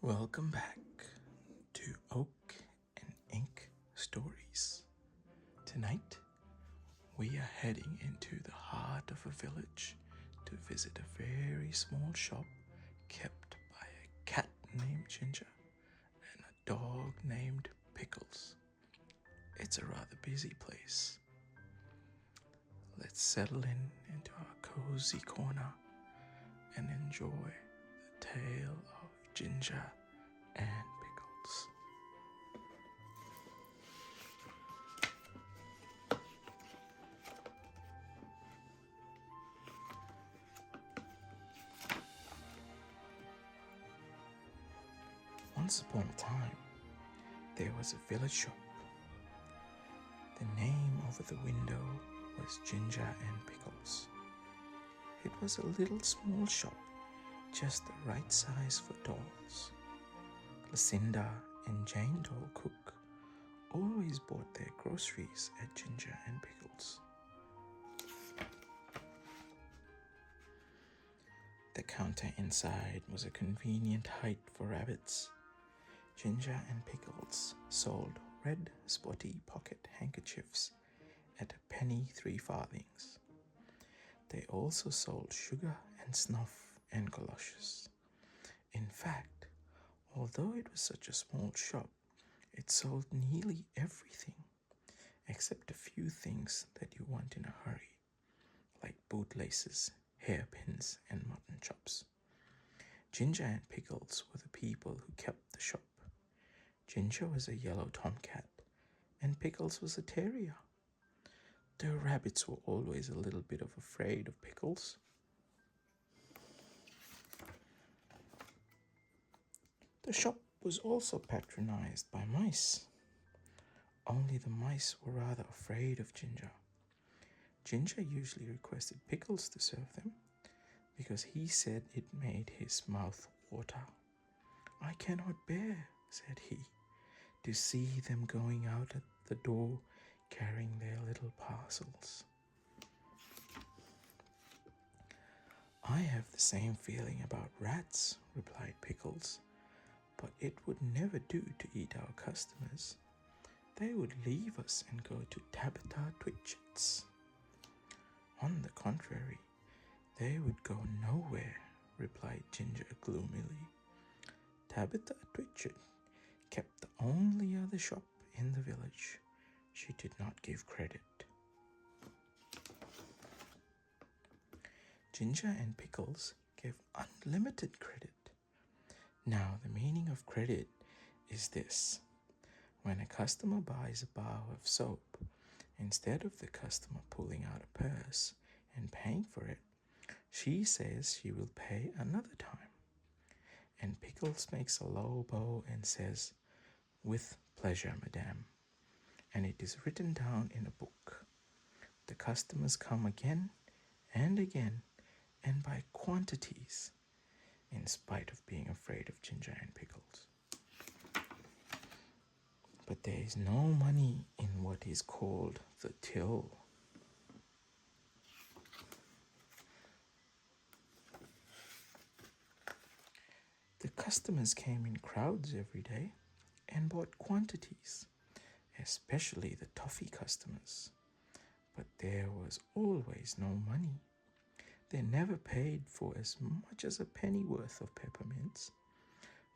Welcome back to Oak and Ink Stories. Tonight, we are heading into the heart of a village to visit a very small shop kept by a cat named Ginger and a dog named Pickles. It's a rather busy place. Let's settle into our cozy corner and enjoy the tale of Ginger and Pickles. Once upon a time, there was a village shop. The name over the window was Ginger and Pickles. It was a little small shop, just the right size for dolls. Lucinda and Jane Doll Cook always bought their groceries at Ginger and Pickles. The counter inside was a convenient height for rabbits. Ginger and Pickles sold red spotty pocket handkerchiefs at a penny 3 farthings. They also sold sugar and snuff and galoshes. In fact, although it was such a small shop, it sold nearly everything, except a few things that you want in a hurry, like bootlaces, hairpins, and mutton chops. Ginger and Pickles were the people who kept the shop. Ginger was a yellow tomcat, and Pickles was a terrier. The rabbits were always a little bit afraid of Pickles. The shop was also patronized by mice. Only the mice were rather afraid of Ginger. Ginger usually requested Pickles to serve them because he said it made his mouth water. "I cannot bear," said he, "to see them going out at the door carrying their little parcels." "I have the same feeling about rats," replied Pickles, "but it would never do to eat our customers. They would leave us and go to Tabitha Twitchit's." "On the contrary, they would go nowhere," replied Ginger gloomily. Tabitha Twitchit kept the only other shop in the village. She did not give credit. Ginger and Pickles gave unlimited credit. Now, the meaning of credit is this. When a customer buys a bar of soap, instead of the customer pulling out a purse and paying for it, she says she will pay another time. And Pickles makes a low bow and says, "With pleasure, madame." And it is written down in a book. The customers come again and again, and by quantities, in spite of being afraid of Ginger and Pickles. But there is no money in what is called the till. The customers came in crowds every day and bought quantities, especially the toffee customers. But there was always no money. They never paid for as much as a pennyworth of peppermints,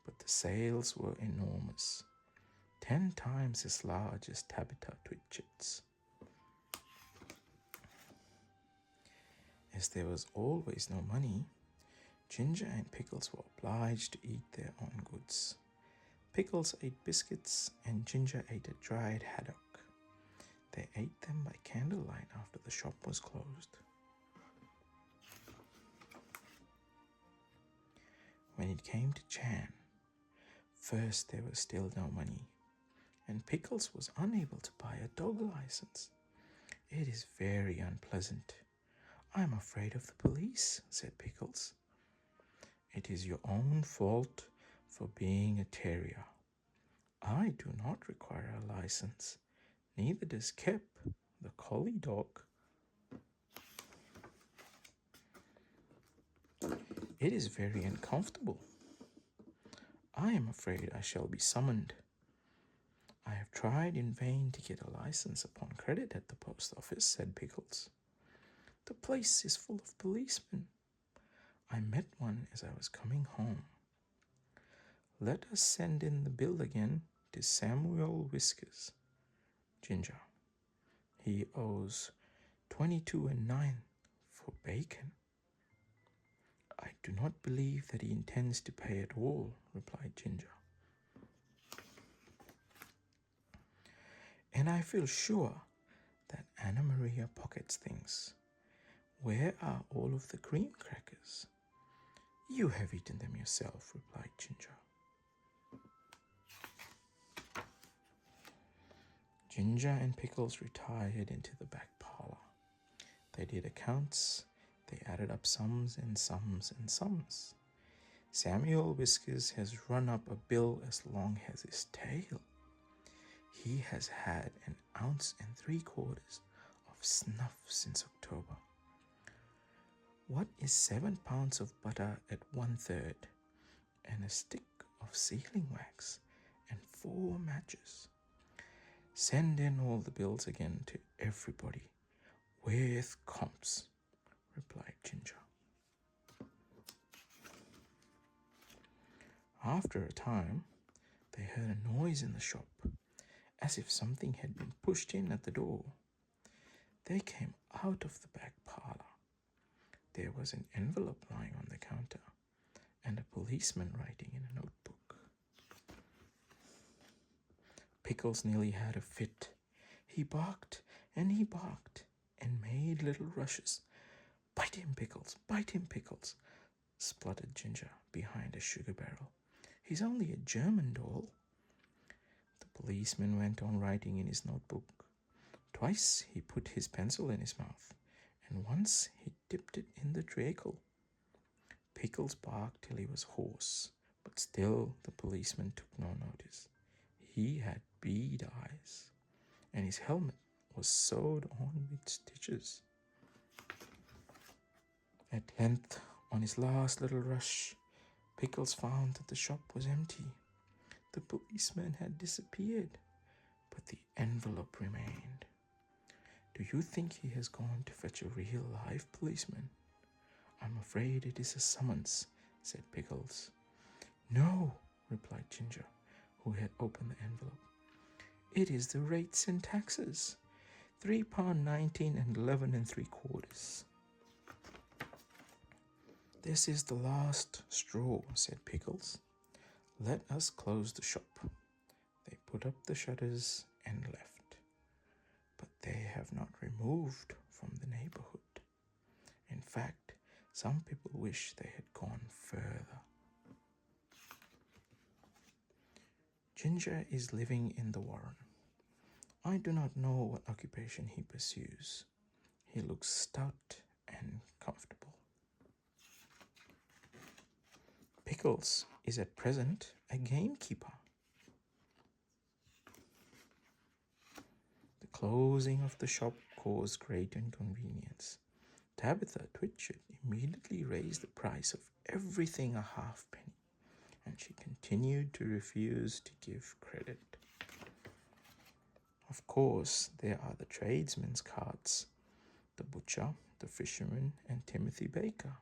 but the sales were enormous, 10 times as large as Tabitha Twitchit's. As there was always no money, Ginger and Pickles were obliged to eat their own goods. Pickles ate biscuits and Ginger ate a dried haddock. They ate them by candlelight after the shop was closed. When it came to Jan, first there was still no money, and Pickles was unable to buy a dog license. "It is very unpleasant. I am afraid of the police," said Pickles. "It is your own fault for being a terrier. I do not require a license. Neither does Kep, the collie dog. It is very uncomfortable. I am afraid I shall be summoned. I have tried in vain to get a license upon credit at the post office, said Pickles. The place is full of policemen. I met one as I was coming home. Let us send in the bill again to Samuel Whiskers, Ginger. He owes 22 and 9 for bacon. I do not believe that he intends to pay at all, replied Ginger. And I feel sure that Anna Maria pockets things. Where are all of the cream crackers? You have eaten them yourself, replied Ginger. Ginger and Pickles retired into the back parlor. They did accounts. They added up sums and sums and sums. Samuel Whiskers has run up a bill as long as his tail. He has had 1 ounce and 3/4 of snuff since October. What is 7 pounds of butter at 1/3, and a stick of sealing wax, and 4 matches? Send in all the bills again to everybody, with comps, replied Ginger. After a time, they heard a noise in the shop, as if something had been pushed in at the door. They came out of the back parlor. There was an envelope lying on the counter, and a policeman writing in a notebook. Pickles nearly had a fit. He barked and made little rushes. Bite him, Pickles, spluttered Ginger behind a sugar barrel. He's only a German doll. The policeman went on writing in his notebook. Twice he put his pencil in his mouth, and once he dipped it in the treacle. Pickles barked till he was hoarse, but still the policeman took no notice. He had bead eyes, and his helmet was sewed on with stitches. At length, on his last little rush, Pickles found that the shop was empty. The policeman had disappeared, but the envelope remained. Do you think he has gone to fetch a real live policeman? I'm afraid it is a summons, said Pickles. No, replied Ginger, who had opened the envelope. It is the rates and taxes. £3.19 and 11 3/4. This is the last straw, said Pickles. Let us close the shop. They put up the shutters and left, but they have not removed from the neighborhood. In fact, some people wish they had gone further. Ginger is living in the warren. I do not know what occupation he pursues. He looks stout and comfortable. Pickles is at present a gamekeeper. The closing of the shop caused great inconvenience. Tabitha Twitchett immediately raised the price of everything a halfpenny, and she continued to refuse to give credit. Of course, there are the tradesmen's carts, the butcher, the fisherman, and Timothy Baker.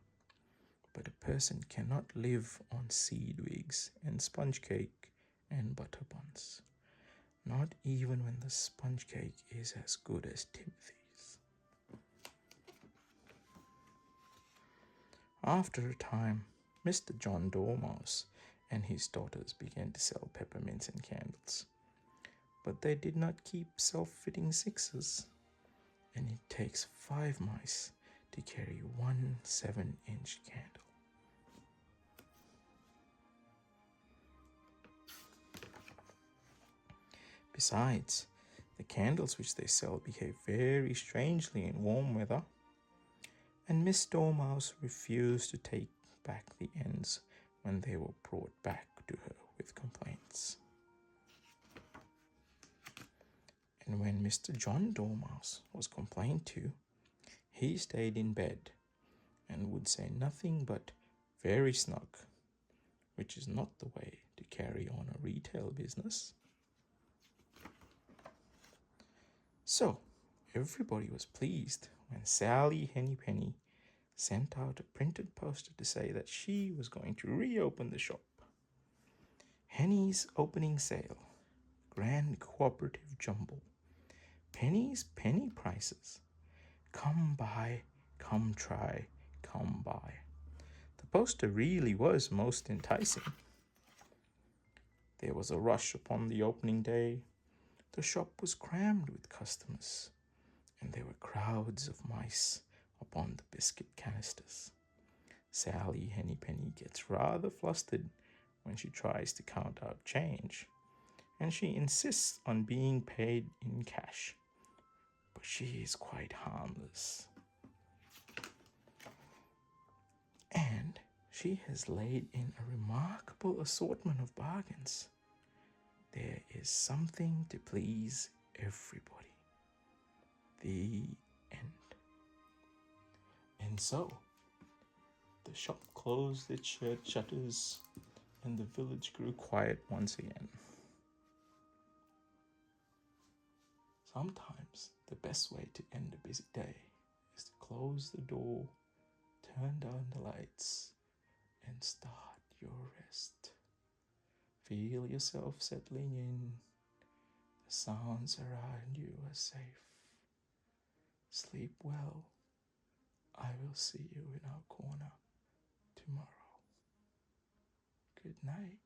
But a person cannot live on seed wigs and sponge cake and butter buns, not even when the sponge cake is as good as Timothy's. After a time, Mr. John Dormouse and his daughters began to sell peppermints and candles, but they did not keep self-fitting sixes, and it takes 5 mice to carry 1 7-inch candle. Besides, the candles which they sell behave very strangely in warm weather, and Miss Dormouse refused to take back the ends when they were brought back to her with complaints. And when Mr. John Dormouse was complained to, he stayed in bed and would say nothing but "very snug," which is not the way to carry on a retail business. So, everybody was pleased when Sally Hennypenny sent out a printed poster to say that she was going to reopen the shop. Henny's opening sale, grand cooperative jumble, Penny's penny prices, come buy, come try, come buy. The poster really was most enticing. There was a rush upon the opening day. The shop was crammed with customers, and there were crowds of mice upon the biscuit canisters. Sally Hennypenny gets rather flustered when she tries to count out change, and she insists on being paid in cash. But she is quite harmless. And she has laid in a remarkable assortment of bargains. There is something to please everybody. The end. And so, the shop closed its shutters, and the village grew quiet once again. Sometimes the best way to end a busy day is to close the door, turn down the lights, and start your rest. Feel yourself settling in. The sounds around you are safe. Sleep well. I will see you in our corner tomorrow. Good night.